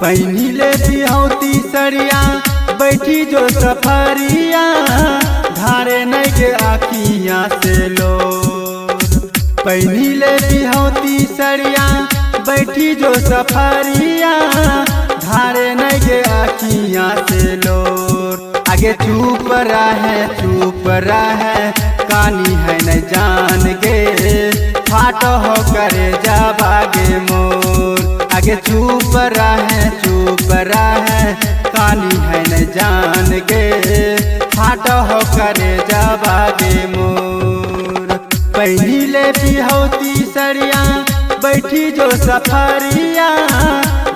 पहिनीले बिहौती सरिया बैठी जो सफरिया धारे नहीं के आखियाँ से लो। पहिनीले बिहौती सरिया बैठी जो सफरिया धारे नहीं के आखियाँ से लो। आगे चुप रहे कानी है नहीं जान गे फाट हो करे जा बागे मोर। आगे चुप रहे कानी है नहीं जान गे फाट हो करे जा बागे मोर। पहिनीले बिहौती सरिया बैठी जो सफरिया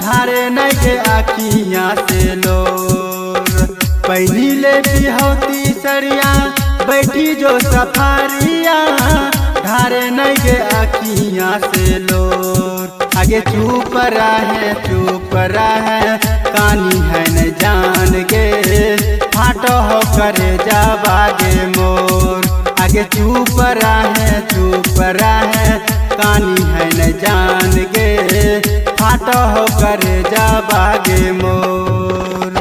धारे नहीं के आखियाँ से लोर। पहिनीले बिहौती सरिया बैठी जो सफरिया धारे नहीं के आखियाँ से लोर। आगे चुप रहे कानी है नहीं जान गे फाट हो करे जा बागे मोर। आगे चुप रहे कानी है नहीं जान गे फाट हो करे जा बागे मोर।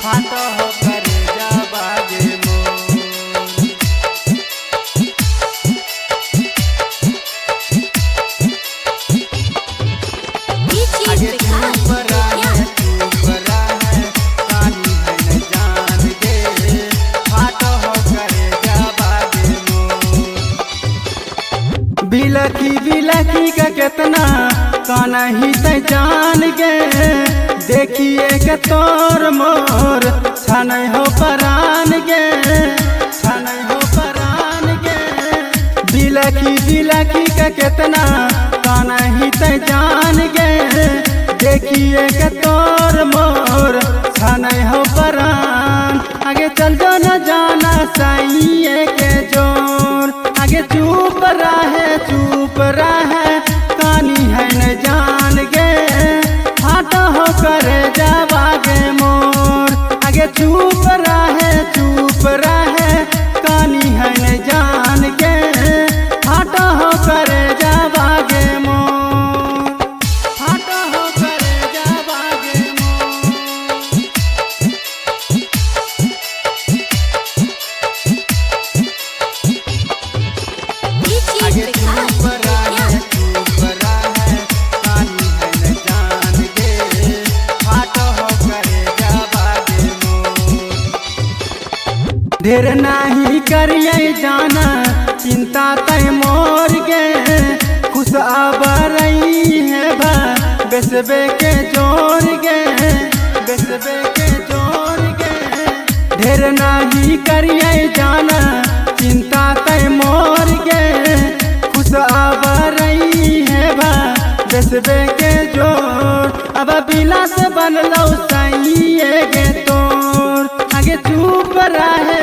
फाट हो करे जा बागे मोर। आगे चुप रहे कानी है नहीं जान गे फाट हो करे जा बागे मोर। बिलखी का कितना काना ही ते जान गे देखिए के तोर मोर छानै हो परान गे छानै हो परान गे। बिलखी का कितना काना ही ते जान गे देखिए के तोर मोर छानै हो परान। आगे चल जो न जाना साइए के जोर। आगे चुप रहे कानी है न जान गे फाट हो करे जा बागे मोर। आगे चुप रहे कानी है न जान गे फाट हो करे जा बागे मोर। फाट हो करे जा बागे मोर। आगे चुप रहे कानी है न जान गे फाट हो करे जा बागे मोर। ढेर नाही करिए जाना चिंता तय मोर गे खुश आबरई है भा बेसबे के जोर गे बेसबे के जोर गे। ढेर नाही करिए जाना चिंता तय मोर गे खुश आबरई है भा बेसबे के जोर। अब बिलास बनलो सही गे तोर। आगे चुप रहे